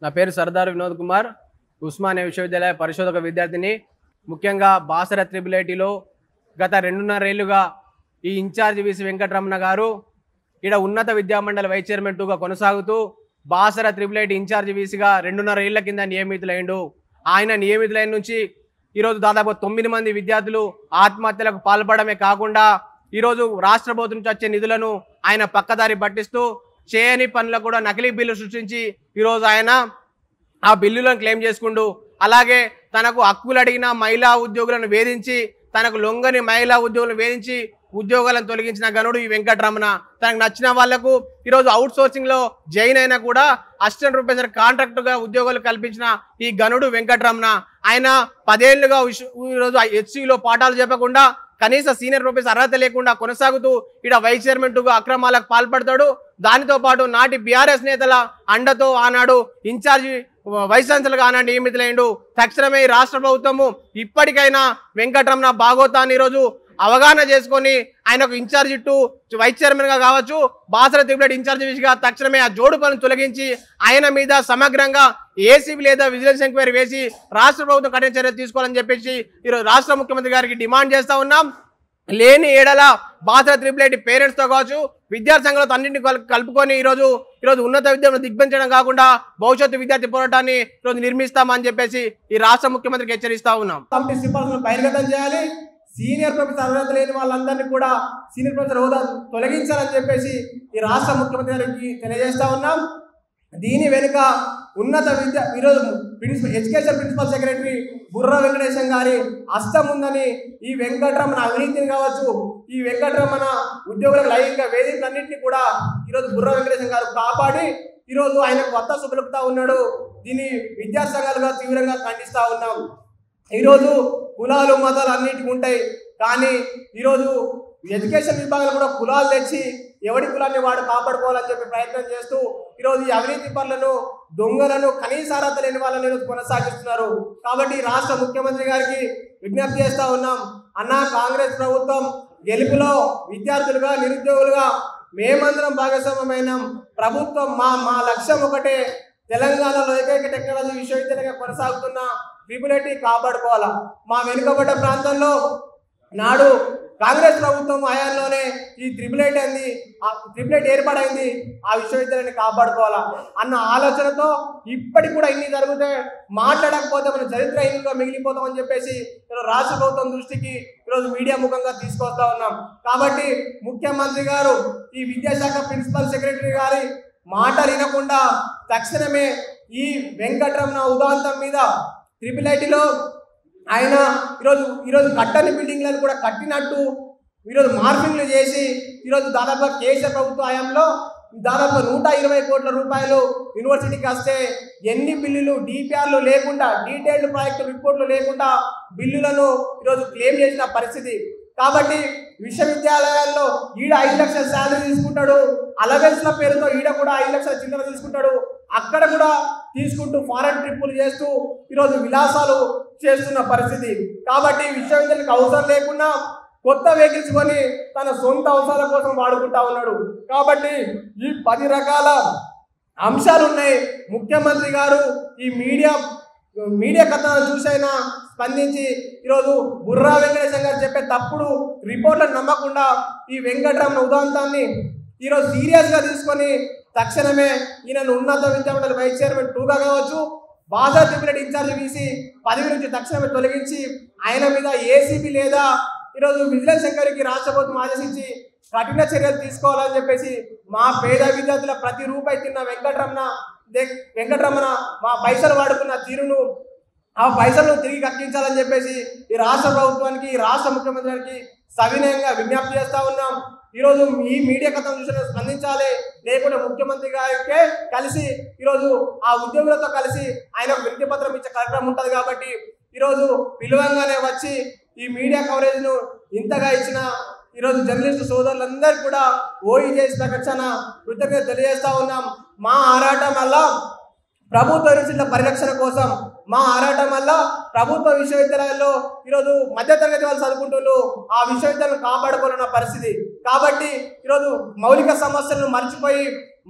నా పేరు సర్దార్ వినోద్ కుమార్, ఉస్మానియా విశ్వవిద్యాలయ పరిశోధక విద్యార్థిని. ముఖ్యంగా బాసర త్రిబుల్-ఐటీలో గత 2.5 ఏళ్లుగా ఈ ఇన్ఛార్జ్ విసి వెంకటరమణ గారు ఇక్కడ ఉన్నత విద్యామండలి వైస్ చైర్మన్ 2గా కొనసాగుతూ బాసర త్రిబుల్-ఐటీ ఇన్ఛార్జ్ విసిగా 2.5 ఏళ్ల కింద నియమితులైండు. ఆయన నియమితులైన నుంచి ఈరోజు దాదాపు 9 మంది విద్యార్థులు ఆత్మహత్యలకు పాల్పడమే కాకుండా ఈరోజు రాష్ట్ర ప్రభుత్వం నుంచి వచ్చే నిధులను ఆయన పక్కదారి పట్టిస్తూ చేయని పనులకు కూడా నకిలీ బిల్లు సృష్టించి ఈరోజు ఆయన ఆ బిల్లులను క్లెయిమ్ చేసుకుంటూ, అలాగే తనకు హక్కులు అడిగిన మహిళా ఉద్యోగులను వేధించి, తనకు లొంగని మహిళా ఉద్యోగులను వేధించి ఉద్యోగాలను తొలగించిన గనుడు ఈ వెంకటరమణ. తనకు నచ్చిన వాళ్లకు ఈరోజు అవుట్ సోర్సింగ్ లో జాయిన్ అయినా కూడా అసిస్టెంట్ ప్రొఫెసర్ కాంట్రాక్ట్ గా ఉద్యోగాలు కల్పించిన ఈ గనుడు వెంకటరమణ. ఆయన 10 ఏళ్లుగా ఈరోజు హెచ్సిలో పాఠాలు చెప్పకుండా కనీస సీనియర్ ప్రొఫెసర్ అర్హత లేకుండా కొనసాగుతూ ఇక్కడ వైస్ చైర్మన్ 2గా అక్రమాలకు పాల్పడతాడు. దానితో పాటు నాటి బీఆర్ఎస్ నేతల అండతో ఆనాడు ఇన్ఛార్జి వైస్ ఛాన్సలర్గా ఆనాడు నియమితులైండు. తక్షణమే రాష్ట్ర ప్రభుత్వము ఇప్పటికైనా వెంకటరమణ భాగోతాన్ని ఈరోజు అవగాహన చేసుకొని ఆయనకు ఇన్ఛార్జి 2 వైస్ చైర్మన్ గా కావచ్చు, బాసర త్రిబుల్-ఐటీ ఇన్ఛార్జి విసిగా తక్షణమే ఆ జోడు పనులు తొలగించి ఆయన మీద సమగ్రంగా ఏసీబీ లేదా విజిలెన్స్ ఎంక్వైరీ వేసి రాష్ట్ర ప్రభుత్వం కఠిన చర్యలు తీసుకోవాలని చెప్పేసి ఈరోజు రాష్ట్ర ముఖ్యమంత్రి గారికి డిమాండ్ చేస్తా ఉన్నాం. లేని ఏడల బాసర త్రిబుల్-ఐటీ పేరెంట్స్తో కావచ్చు, విద్యార్థి సంఘాలతో అన్నింటినీ కలుపుకొని ఈరోజు ఉన్నత విద్యను దిగ్బంచడం కాకుండా భవిష్యత్తు విద్యార్థి పోరాటాన్ని ఈరోజు నిర్మిస్తామని చెప్పేసి ఈ రాష్ట్ర ముఖ్యమంత్రికి హెచ్చరిస్తా ఉన్నాం. బహిర్గతం చేయాలి. సీనియర్ ప్రొఫెసర్ అర్హత లేని వాళ్ళందరినీ కూడా సీనియర్ ప్రొఫెసర్ హోదా తొలగించాలని చెప్పేసి ఈ రాష్ట్ర ముఖ్యమంత్రి గారికి తెలియజేస్తా ఉన్నాం. దీని వెనుక ఉన్నత విద్య ఈరోజు education principal secretary Burra Venkatesham గారి హస్తం ఉందని, ఈ వెంకటరమణ అవినీతిని కావచ్చు, ఈ వెంకటరమణ ఉద్యోగులకు లైంగిక వేదికలన్నింటినీ కూడా ఈరోజు బుర్రా వెంకటేశం గారు కాపాడి ఈరోజు ఆయనకు కొత్త సుబలుపుతా ఉన్నాడు. దీన్ని విద్యార్థి సంఘాలుగా తీవ్రంగా ఖండిస్తూ ఉన్నాం. ఈరోజు కులాలు మతాలు అన్నిటికీ ఉంటాయి, కానీ ఈరోజు ఎడ్యుకేషన్ విభాగంలో కూడా కులాలు తెచ్చి ఎవడి కులాన్ని వాడు కాపాడుకోవాలని చెప్పి ప్రయత్నం చేస్తూ ఈరోజు ఈ అవినీతి పనులను, దొంగలను, కనీస అర్హత లేని వాళ్ళని ఈరోజు కొనసాగిస్తున్నారు. కాబట్టి రాష్ట్ర ముఖ్యమంత్రి గారికి విజ్ఞప్తి చేస్తూ ఉన్నాం. అన్నా, కాంగ్రెస్ ప్రభుత్వం గెలుపులో విద్యార్థులుగా, నిరుద్యోగులుగా మేమందరం భాగస్వామ్యమైన ప్రభుత్వం. మా లక్ష్యం ఒకటే, తెలంగాణలో ఏకైక టెక్నాలజీ విశ్వవిద్యాలయంగా కొనసాగుతున్న త్రిబుల్-ఐటీ కాపాడుకోవాలా. మా వెనుకబడ్డ ప్రాంతంలో నాడు కాంగ్రెస్ ప్రభుత్వం హయాంలోనే ఈ త్రిబుల్-ఐటీ ఏర్పాటైంది, ఆ విశ్వవిద్యాలయాన్ని కాపాడుకోవాలా అన్న ఆలోచనతో ఇప్పటికి కూడా ఇన్ని జరిగితే మాట్లాడకపోతే మన చరిత్రహీనంగా మిగిలిపోతామని చెప్పేసి రాష్ట్ర ప్రభుత్వం దృష్టికి ఈరోజు మీడియా ముఖంగా తీసుకొస్తా ఉన్నాం. కాబట్టి ముఖ్యమంత్రి గారు ఈ విద్యాశాఖ ప్రిన్సిపల్ సెక్రటరీ గారి మాట వినకుండా తక్షణమే ఈ వెంకటరమణ ఉదాంతం మీద త్రిబుల్-ఐటీలో ఆయన ఈరోజు కట్టని బిల్డింగ్లను కూడా కట్టినట్టు ఈరోజు మార్పింగ్లు చేసి ఈరోజు దాదాపుగా కేసీఆర్ ప్రభుత్వ హయాంలో దాదాపు 120 కోట్ల రూపాయలు యూనివర్సిటీకి వస్తే ఎన్ని బిల్లులు, డిపిఆర్లు లేకుండా, డీటెయిల్డ్ ప్రాజెక్టు రిపోర్ట్లు లేకుండా బిల్లులను ఈరోజు క్లెయిమ్ చేసిన పరిస్థితి. కాబట్టి విశ్వవిద్యాలయాల్లో ఈడ 5 లక్షల శాలరీ తీసుకుంటాడు, అలవెన్స్ల పేరుతో ఈడ కూడా 5 లక్షల చిల్లర తీసుకుంటాడు, అక్కడ కూడా తీసుకుంటూ ఫారెన్ ట్రిప్పులు చేస్తూ ఈరోజు విలాసాలు చేస్తున్న పరిస్థితి. కాబట్టి విశ్వవిద్యాలయానికి అవసరం లేకుండా కొత్త వెహికల్స్ కొని తన సొంత అవసరాల కోసం వాడుకుంటా ఉన్నాడు. కాబట్టి ఈ 10 రకాల అంశాలు ఉన్నాయి. ముఖ్యమంత్రి గారు ఈ మీడియా కథను చూసైనా స్పందించి ఈరోజు బుర్రా వెంకటేశం గారు చెప్పే తప్పుడు రిపోర్ట్లను నమ్మకుండా ఈ వెంకటరమణ ఉదాంతాన్ని ఈరోజు సీరియస్గా తీసుకొని తక్షణమే ఈయనను ఉన్నత విద్యామండలి వైస్ చైర్మన్ 2గా కావచ్చు, బాసర త్రిబుల్-ఐటీ ఇన్ఛార్జి విసి పదవి నుంచి తక్షణమే తొలగించి ఆయన మీద ఏసీబీ లేదా ఈరోజు విజిలెన్స్ ఎంక్వైరీకి రాష్ట్ర ప్రభుత్వం ఆదేశించి కఠిన చర్యలు తీసుకోవాలని చెప్పేసి మా పేద విద్యార్థుల ప్రతి రూపాయి తిన్న వెంకటరమణ మా పైసలు వాడుకున్న తీరును, ఆ పైసలను తిరిగి కక్కించాలని చెప్పేసి ఈ రాష్ట్ర ప్రభుత్వానికి, ఈ రాష్ట్ర ముఖ్యమంత్రి గారికి సవినయంగా విజ్ఞప్తి చేస్తూ ఉన్నాం. ఈరోజు ఈ మీడియా కథను చూసిన స్పందించాలి, లేకుంటే ముఖ్యమంత్రి గారికే కలిసి ఈరోజు ఆ ఉద్యోగులతో కలిసి ఆయన వినతి పత్రం ఇచ్చే కార్యక్రమం ఉంటుంది. కాబట్టి ఈరోజు పిలువంగానే వచ్చి ఈ మీడియా కవరేజ్ను ఇంతగా ఇచ్చిన ఈరోజు జర్నలిస్టు సోదరులందరికీ కూడా ఓఈజేఎస్ పక్షాన కృతజ్ఞత తెలియజేస్తా ఉన్నాం. మా ఆరాటం వల్ల ప్రభుత్వ యూనివర్సిటీల పరిరక్షణ కోసం, మా ఆరాటం వల్ల ప్రభుత్వ విశ్వవిద్యాలయాల్లో ఈరోజు మధ్యతరగతి వాళ్ళు చదువుకుంటూ ఆ విశ్వవిద్యాలయం కాపాడుకోవాలన్న పరిస్థితి. కాబట్టి ఈరోజు మౌలిక సమస్యలను మర్చిపోయి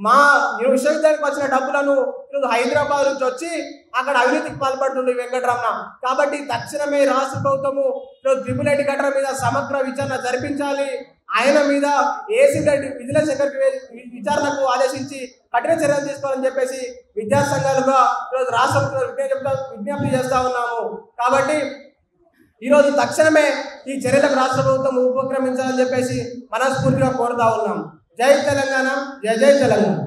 మా విశ్వవిద్యాలయానికి వచ్చిన డబ్బులను ఈరోజు హైదరాబాద్ నుంచి వచ్చి అక్కడ అవినీతికి పాల్పడుతుంది వెంకటరమణ. కాబట్టి తక్షణమే రాష్ట్ర ప్రభుత్వము ఈరోజు ట్రిపుల్ ఐటీ ఘటన మీద సమగ్ర విచారణ జరిపించాలి. ఆయన మీద ఏసీబీ విజిలెన్స్ విచారణకు ఆదేశించి కఠిన చర్యలు తీసుకోవాలని చెప్పేసి విద్యా సంఘాలుగా ఈరోజు రాష్ట్ర విజ్ఞప్తి చేస్తా ఉన్నాము. కాబట్టి ఈరోజు తక్షణమే ఈ చర్యలకు రాష్ట్ర ప్రభుత్వం ఉపక్రమించాలని చెప్పేసి మనస్ఫూర్తిగా కోరుతా ఉన్నాం. జై తెలంగాణ, జై జై తెలంగాణ.